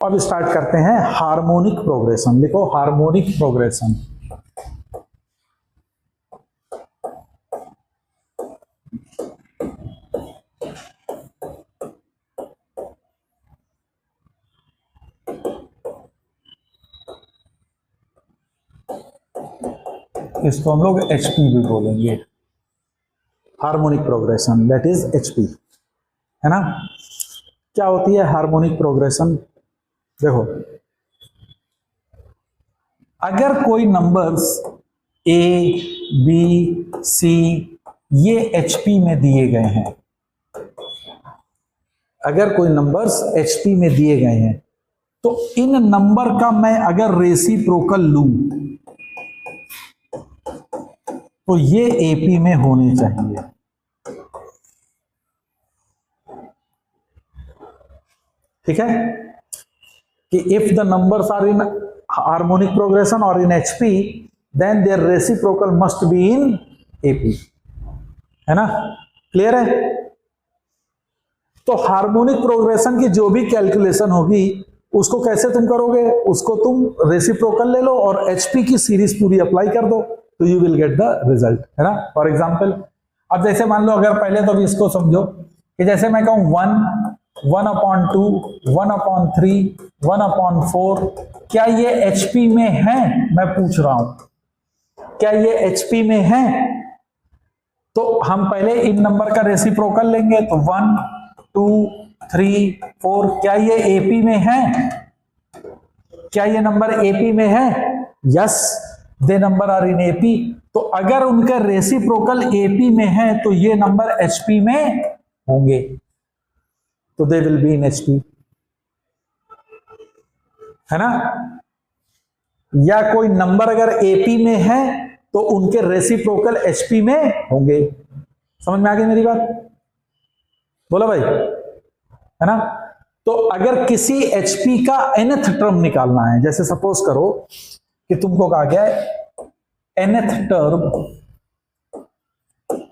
अब स्टार्ट करते हैं हार्मोनिक प्रोग्रेशन। लिखो हार्मोनिक प्रोग्रेशन। इसको हम लोग HP भी बोलेंगे, harmonic progression, that is HP, है ना। क्या होती है हार्मोनिक प्रोग्रेशन? देखो, अगर कोई नंबर्स A, B, C ये HP में दिए गए हैं, अगर कोई नंबर्स HP में दिए गए हैं, तो इन नंबर का मैं अगर रेसिप्रोकल लूं तो ये AP में होने चाहिए। ठीक है, कि if the numbers are in harmonic progression और in HP, then their reciprocal must be in AP, है ना। क्लियर है? तो हार्मोनिक प्रोग्रेशन की जो भी कैलकुलेशन होगी उसको कैसे तुम करोगे? उसको तुम रेसिप्रोकल ले लो और HP की सीरीज पूरी अप्लाई कर दो, तो you will get the result, है ना। फॉर एग्जाम्पल, अब जैसे मान लो, अगर पहले तो इसको समझो कि जैसे मैं कहूं 1, 1/2, 1/3, 1/4, क्या ये HP में है? मैं पूछ रहा हूं, क्या ये HP में है? तो हम पहले इन नंबर का रेसिप्रोकल लेंगे, तो 1, 2, 3, 4, क्या ये AP में है? क्या ये नंबर AP में है? Yes, they number are in AP। तो अगर उनका रेसिप्रोकल AP में है तो ये नंबर HP में होंगे, तो दे विल बी इन HP, है ना। या कोई नंबर अगर AP में है तो उनके रेसिप्रोकल HP में होंगे। समझ में आ गई मेरी बात? बोला भाई, है ना। तो अगर किसी HP का nth टर्म निकालना है, जैसे सपोज करो कि तुमको कहा गया है nth term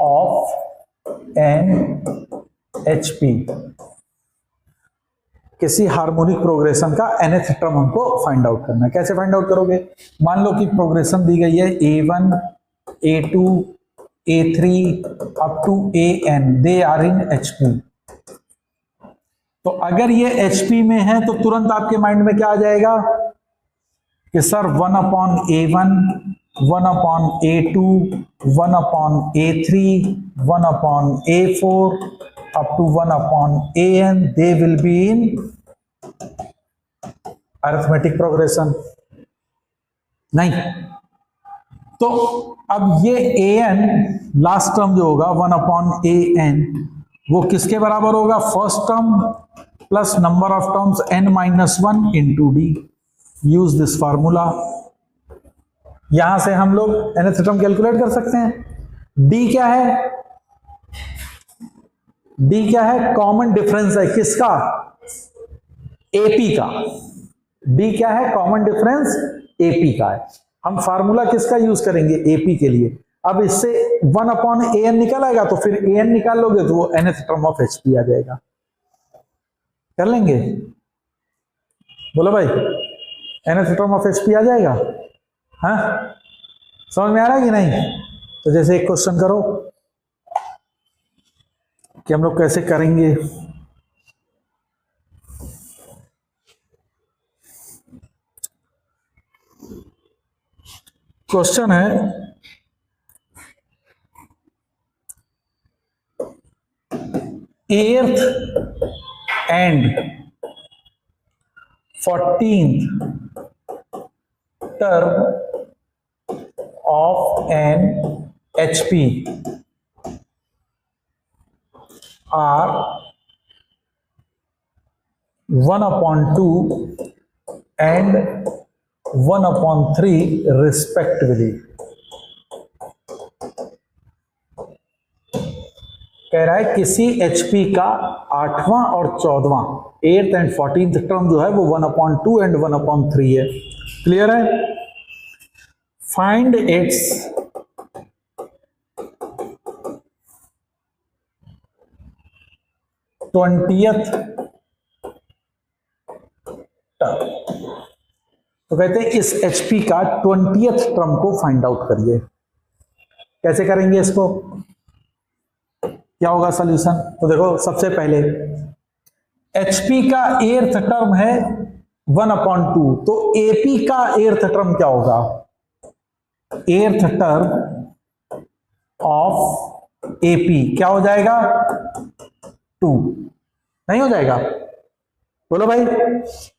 of an HP, किसी हार्मोनिक प्रोग्रेशन का nth टर्म हमको फाइंड आउट करना है। कैसे फाइंड आउट करोगे? मान लो कि प्रोग्रेशन दी गई है A1, A2, A3 up to AN, they are in HP। तो अगर ये HP में है तो तुरंत आपके माइंड में क्या आ जाएगा कि sir 1/A1, 1/A2, 1/A3, 1/A4 up to 1/AN, they will be in arithmetic progression। नहीं, तो अब ये AN लास्ट टर्म जो होगा 1/AN वो किसके बराबर होगा? First term plus number of terms n-1 into D। Use this formula. यहां से हम लोग nth टर्म कैलकुलेट कर सकते हैं। D क्या है? D क्या है? कॉमन डिफरेंस है किसका? AP का। D क्या है? कॉमन डिफरेंस AP का है। हम फार्मूला किसका यूज करेंगे? AP के लिए। अब इससे 1/AN निकल आएगा, तो फिर AN निकाल लोगे तो वो nth टर्म ऑफ HP आ जाएगा। कर लेंगे? बोलो भाई, nth टर्म ऑफ HP आ जाएगा? हाँ, समझ में आ रहा है कि नहीं? तो जैसे एक क्वेश्चन करो कि हम लोग कैसे करेंगे। क्वेश्चन है, eighth and 14th term of an HP are 1/2 and 1/3 respectively. कह रहा है किसी HP का 8वां और 14वां, 8th एंड 14th टर्म जो है वो 1/2 एंड 1/3 है। क्लियर है? फाइंड इट्स ट्वेंटियथ तो कहते हैं इस HP का 20th टर्म को फाइंड आउट करिए। कैसे करेंगे इसको, क्या होगा सॉल्यूशन? तो देखो सबसे पहले HP का 8th टर्म है 1/2, तो AP का 8th टर्म क्या होगा? 8th टर्म ऑफ AP क्या हो जाएगा? 2 नहीं हो जाएगा? बोलो भाई,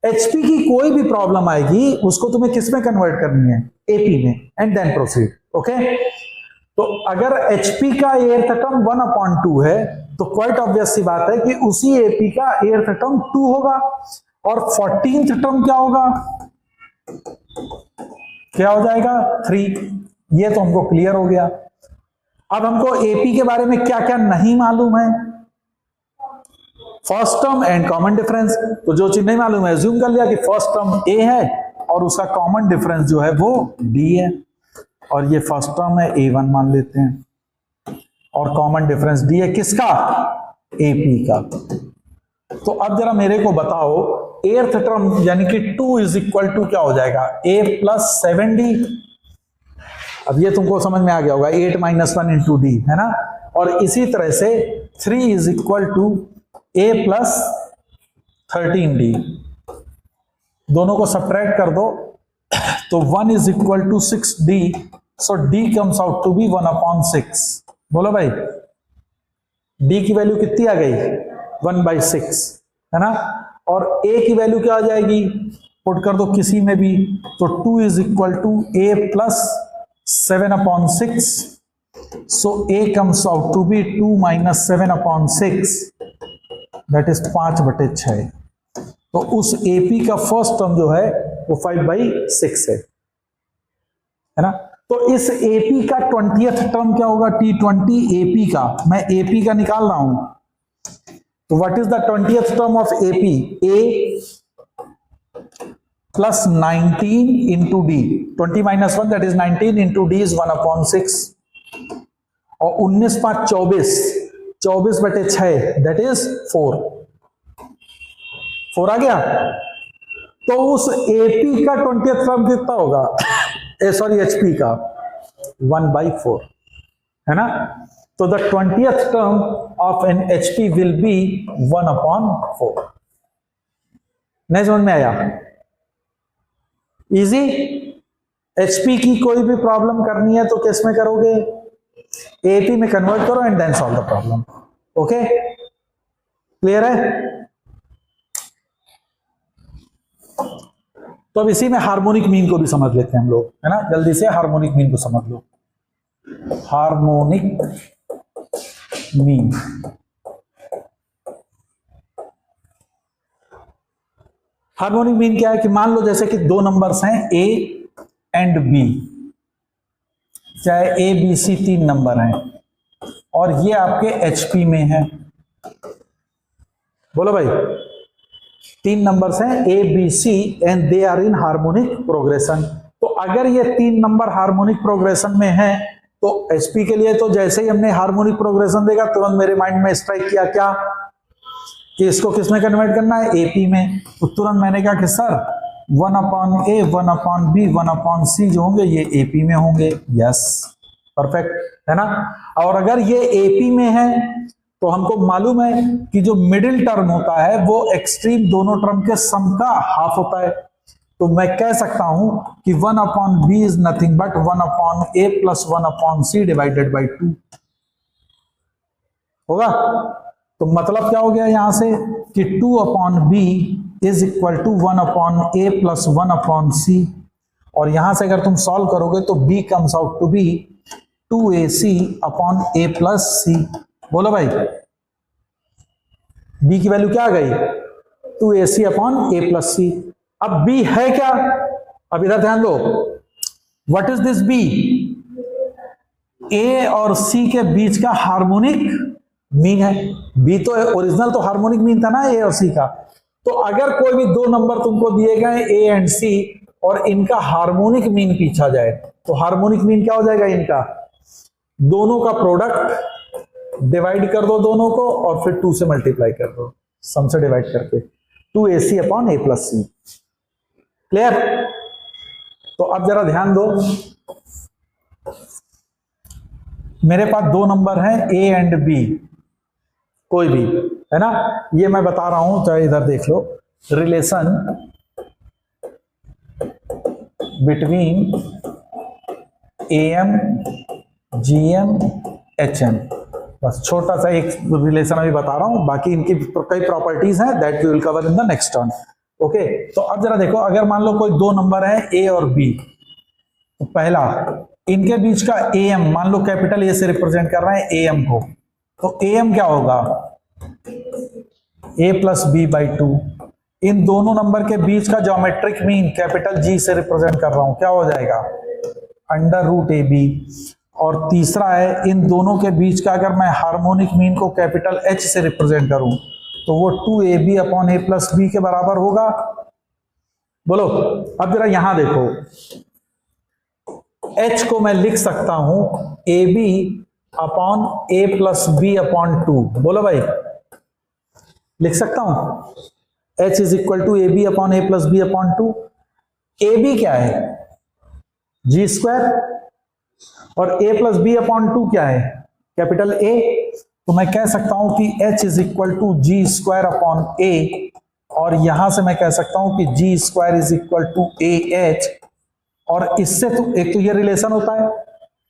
HP की कोई भी प्रॉब्लम आएगी उसको तुम्हें किस में कन्वर्ट करनी है? AP में, एंड देन प्रोसीड। ओके, तो अगर HP का 8th टर्म 1/2 है तो क्वाइट ऑब्वियस सी बात है कि उसी AP का 8th टर्म 2 होगा, और 14th टर्म क्या होगा? क्या हो जाएगा? 3। ये तो हमको क्लियर हो गया। अब हमको AP के बारे में क्या क्या नहीं मालूम है? First term and common difference. तो जो चीज नहीं मालूम है एज्यूम कर लिया कि फर्स्ट टर्म A है और उसका कॉमन डिफरेंस जो है वो D है, और ये फर्स्ट टर्म है A1 मान लेते हैं, और कॉमन डिफरेंस D है किसका? AP का। तो अब जरा मेरे को बताओ 8th टर्म यानी कि 2 इज इक्वल टू क्या हो जाएगा? A + 7D। अब ये तुमको समझ में आ गया होगा, 8 - 1 × D है ना। और इसी तरह से 3 is equal to A + 13D। दोनों को सब्ट्रैक्ट कर दो तो 1 is equal to 6D, so D comes out to be 1/6। बोलो भाई, D की वैल्यू कितनी आ गई? 1/6 है ना। और A की वैल्यू क्या आ जाएगी? पुट कर दो किसी में भी, तो 2 is equal to A + 7/6, so A comes out to be 2 - 7/6, that is 5/6। तो उस AP का फर्स्ट टर्म जो है वो 5/6 है ना। तो इस AP का 20th टर्म क्या होगा? T20 AP का, मैं AP का निकाल रहा हूं। तो what is the 20th term of AP? A + 19 × D, 20 - 1 that is 19 × D is 1/6, और 19 × 5 = 24, 24/6 दैट इज 4 आ गया। तो उस AP का 20th टर्म कितना होगा? HP का 1/4 है ना। तो the 20th term of an HP will be 1/4। नहीं समझ में आया? इजी। HP की कोई भी प्रॉब्लम करनी है तो किस में करोगे? AP में कन्वर्ट करो and then solve the problem. Okay, clear है? तो अब इसी में हार्मोनिक मीन को भी समझ लेते हैं हम लोग, है ना। जल्दी से हार्मोनिक मीन को समझ लो। हार्मोनिक मीन, हार्मोनिक मीन क्या है कि मान लो जैसे कि 2 नंबर्स हैं A एंड B, चाहे A B C 3 नंबर हैं, और ये आपके HP में है। बोलो भाई, 3 नंबर्स हैं A B C and they are in harmonic progression. तो अगर ये 3 नंबर हार्मोनिक प्रोग्रेशन में हैं तो HP के लिए तो जैसे ही हमने हार्मोनिक प्रोग्रेशन देखा तुरंत मेरे माइंड में स्ट्राइक किया क्या कि इसको किस में कन्वर्ट करना है? AP में। तो तुरंत मैंने कहा कि सर 1/A 1/B 1/C जो होंगे ये AP में होंगे। यस, परफेक्ट है ना। और अगर ये AP में है तो हमको मालूम है कि जो मिडिल टर्म होता है वो एक्सट्रीम दोनों टर्म के सम का हाफ होता है। तो मैं कह सकता हूं कि 1/B is nothing but 1/A + 1/C divided by 2 होगा। तो मतलब क्या हो गया यहां से कि 2/B is equal to 1/A + 1/C, और यहां से अगर तुम सॉल्व करोगे तो B comes out to be 2AC/A + C। बोलो भाई, B की वैल्यू क्या आ गई? 2AC/A + C। अब B है क्या? अब इधर ध्यान दो, what is this B? A और C के बीच का हार्मोनिक मीन है। B तो ओरिजिनल तो हार्मोनिक मीन था ना A और C का। तो अगर कोई भी 2 नंबर तुमको दिए गए A एंड C और इनका हार्मोनिक मीन पूछा जाए तो हार्मोनिक मीन क्या हो जाएगा? इनका दोनों का प्रोडक्ट डिवाइड कर दो दोनों को और फिर 2 से मल्टीप्लाई कर दो, सम से डिवाइड करके 2AC/A + C। क्लियर? तो अब जरा ध्यान दो, मेरे पास दो नंबर हैं ए एंड बी, कोई भी है ना, ये मैं बता रहा हूं, चाहे इधर देख लो, relation between M GM HM, बस छोटा सा एक रिलेशन अभी बता रहा हूं, बाकी इनकी कई प्रॉपर्टीज हैं that we will cover in the next turn. Okay, तो अब जरा देखो, अगर मान लो कोई दो नंबर है ए और बी, तो पहला इनके बीच का ए एम, मान लो कैपिटल ए से रिप्रेजेंट कर रहे हैं ए एम को, तो ए एम क्या होगा, ए प्लस बी बाई टू। इन दोनों नंबर के बीच का ज्योमेट्रिक मीन कैपिटल जी से रिप्रेजेंट कर रहा हूं, क्या हो जाएगा, अंडर रूट ए बी। और तीसरा है, इन दोनों के बीच का अगर मैं हार्मोनिक मीन को कैपिटल एच से रिप्रेजेंट करूं, तो वो 2ab upon A plus B के बराबर होगा। बोलो, अब जरा यहां देखो, एच को मैं लिख सकता हूं A B upon A plus B upon two. बोलो भाई, लिख सकता हूं H is equal to A B upon A plus B upon two. A B क्या है, जी स्क्वायर, और A plus B upon two क्या है, कैपिटल ए। तो मैं कह सकता हूं कि H is equal to G square upon A, और यहां से मैं कह सकता हूं कि G square is equal to A H. और इससे तो एक तो ये रिलेशन होता है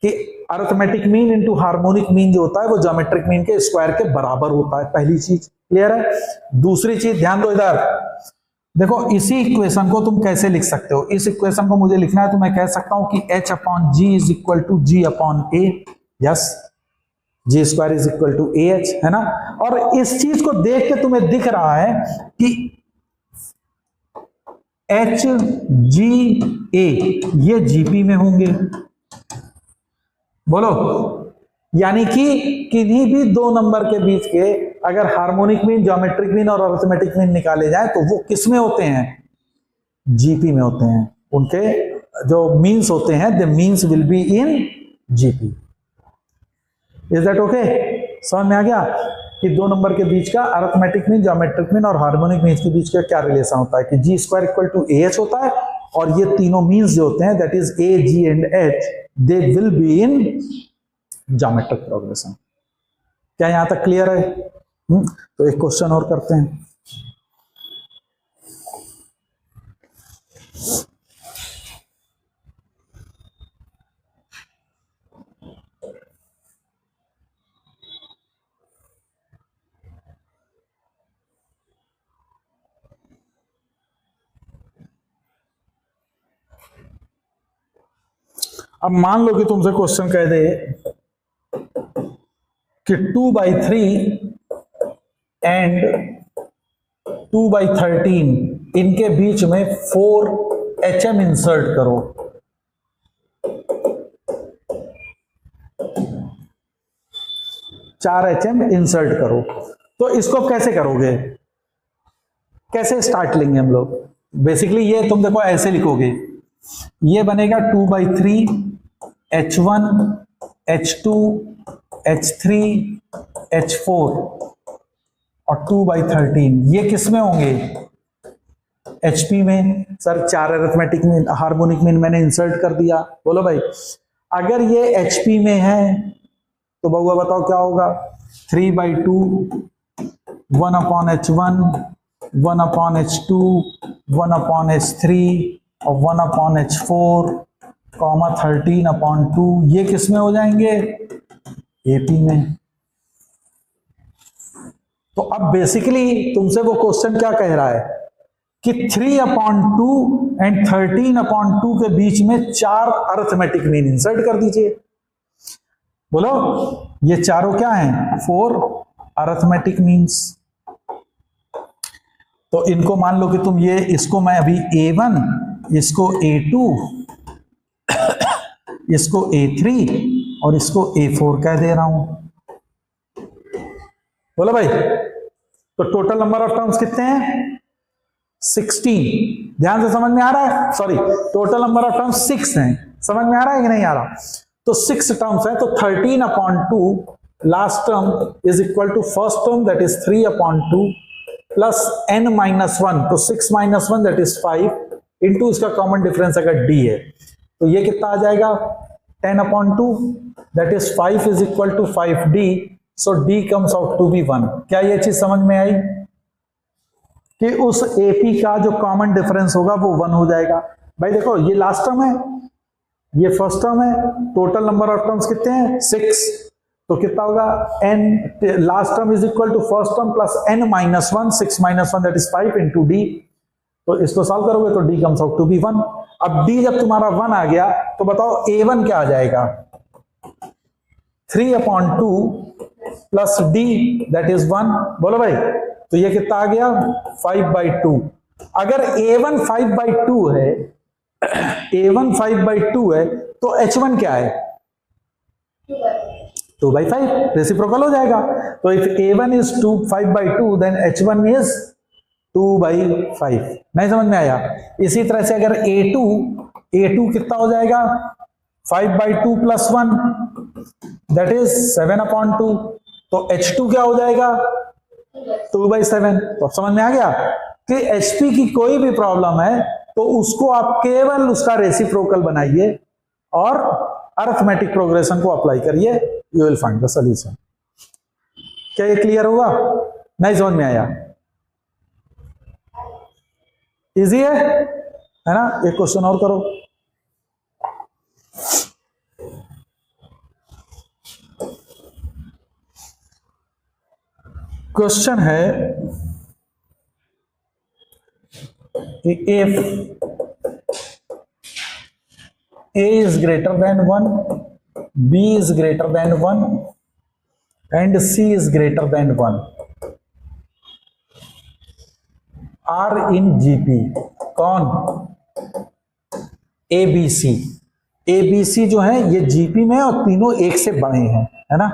कि arithmetic mean into harmonic mean जो होता है वो ज्योमेट्रिक मीन के स्क्वायर के बराबर होता है, पहली चीज क्लियर है। दूसरी चीज ध्यान दो, इधर देखो, इसी इक्वेशन को तुम कैसे लिख सकते हो, इस इक्वेशन को मुझे लिखना है तो मैं कह सकता हूं कि H upon G is equal to G upon A, yes, G square is equal to A H, है ना। और इस चीज को देख के तुम्हें दिख रहा है कि एच जी ए ये जीपी में होंगे। बोलो, यानी कि किन्हीं भी दो नंबर के बीच के अगर हार्मोनिक मीन, ज्योमेट्रिक मीन और अरिथमेटिक मीन निकाले जाए तो वो किस में होते हैं, जीपी में होते हैं। उनके जो मीन्स होते हैं, the means will be in GP. Is that okay? समझ में आ गया कि दो नंबर के बीच का अरिथमेटिक मीन, ज्योमेट्रिक मीन और हार्मोनिक मीन्स के बीच का क्या रिलेशन होता है कि G square equal to A H होता है, और ये तीनों मीन्स जो होते हैं that is A G and H, they will be in geometric progression. क्या यहां तक क्लियर है? तो एक क्वेश्चन और करते हैं। अब मान लो कि तुमसे क्वेश्चन कह दे कि 2/3 एंड 2/13 इनके बीच में 4HM इंसर्ट करो। चार HM इंसर्ट करो, तो इसको कैसे करोगे, कैसे स्टार्ट लेंगे हम लोग? बेसिकली ये तुम देखो ऐसे लिखोगे, ये बनेगा 2/3 H1 H2 H3 H4 और 2/13 ये किस में होंगे, HP में। सर चार अरिथमेटिक मीन, हार्मोनिक मीन मैंने इंसर्ट कर दिया। बोलो भाई, अगर ये HP में है तो बउआ बताओ क्या होगा, 3/2 1 upon H1 1 upon H2 1 upon H3 और 1 अपॉन H4 कॉमा 13 अपॉन 2, ये किस में हो जाएंगे, AP में। तो अब बेसिकली तुमसे वो क्वेश्चन क्या कह रहा है कि 3/2 एंड 13/2 के बीच में चार अरिथमेटिक मीन इंसर्ट कर दीजिए। बोलो, ये चारों क्या हैं, 4 अरिथमेटिक मीन्स। तो इनको मान लो कि तुम ये, इसको मैं अभी A1, इसको A2, इसको A3 और इसको A4 कह दे रहा हूं। बोलो भाई, तो टोटल नंबर ऑफ टर्म्स कितने हैं, 16। ध्यान से समझ में आ रहा है? Sorry, total number of terms 6 हैं। समझ में आ रहा है कि नहीं आ रहा? तो 6 टर्म्स है, तो 13/2 last term is equal to first term that is 3/2 plus n-1, तो 6 - 1 दैट इज 5 इंटू इसका कॉमन डिफरेंस अगर डी है तो ये कितना आ जाएगा 10/2 that is 5 is equal to 5d, so d comes out to be 1। क्या ये चीज समझ में आई कि उस AP का जो कॉमन डिफरेंस होगा वो 1 हो जाएगा। भाई देखो ये लास्ट टर्म है, ये फर्स्ट टर्म है, टोटल नंबर ऑफ टर्म्स कितने हैं 6, तो कितना होगा n last term is equal to first term plus n minus 1, 6 minus 1 that is 5 into d। तो इसको सॉल्व करोगे तो d comes out to be 1। अब d जब तुम्हारा 1 आ गया तो बताओ a1 क्या आ जाएगा 3/2 प्लस d दैट इज 1। बोलो भाई, तो ये कितना आ गया 5/2। अगर a1 5/2 है, a1 5/2 है तो h1 क्या है 2/5, रेसिप्रोकल हो जाएगा। तो if a1 is 5/2 then h1 is 2/5। नहीं समझ में आया? इसी तरह से अगर a2 कितना हो जाएगा 5/2 प्लस 1 दैट इज 7/2, तो h2 क्या हो जाएगा 2/7। तो समझ में आ गया कि HP की कोई भी प्रॉब्लम है तो उसको आप केवल उसका रेसिप्रोकल बनाइए और अरिथमेटिक प्रोग्रेशन को अप्लाई करिए, you will find the solution. क्या ये क्लियर होगा? नहीं समझ में आया? इजी है ना? एक क्वेश्चन और करो। क्वेश्चन है if a is greater than 1, b is greater than 1 and c is greater than 1 are in GP। कौन? ABC जो है ये GP में और तीनों एक से बड़े हैं, है ना?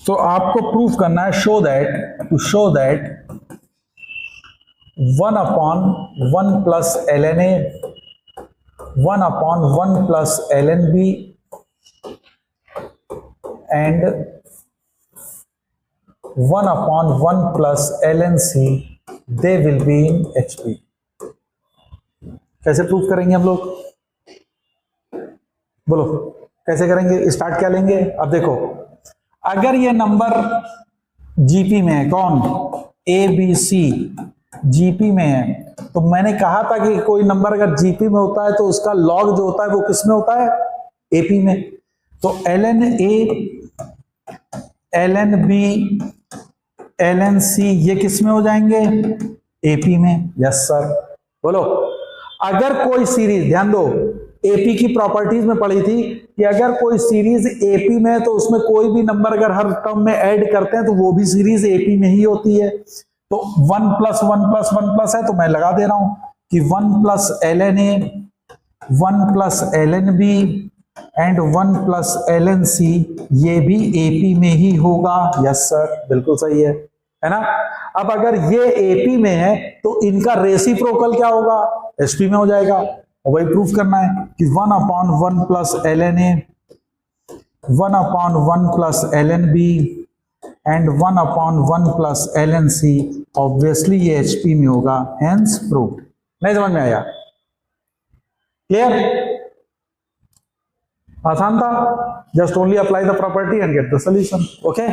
तो आपको प्रूफ करना है show that 1/1 plus ln A 1/1 plus ln B and 1/1 plus ln C they will be in HP। कैसे प्रूफ करेंगे हम लोग? बोलो कैसे करेंगे? स्टार्ट क्या लेंगे? अब देखो, अगर ये नंबर GP में है, कौन? ABC GP में है, तो मैंने कहा था कि कोई नंबर अगर GP में होता है तो उसका लॉग जो होता है वो किस में होता है? AP में। तो ln A ln B ln C ये किस में हो जाएंगे? AP में। Yes sir. बोलो, अगर कोई सीरीज, ध्यान दो, AP की प्रॉपर्टीज में पढ़ी थी कि अगर कोई सीरीज AP में है तो उसमें कोई भी नंबर अगर हर टर्म में ऐड करते हैं तो वो भी सीरीज AP में ही होती है। तो 1 + 1 + 1 प्लस है तो मैं लगा दे रहा हूं कि 1 + ln A 1 + ln B and 1 + ln C ये भी AP में ही होगा। यस सर, बिल्कुल सही है ना? अब अगर ये AP में है तो इनका रेसिप्रोकल क्या होगा? HP में हो जाएगा। और वही प्रूफ करना है कि 1/1 + ln A 1/1 + ln B and 1/1 + ln C obviously ये HP में होगा, हेंस प्रूव्ड। नहीं समझ में आया? क्लियर? आसान था। Just only apply the property and get the solution. Okay.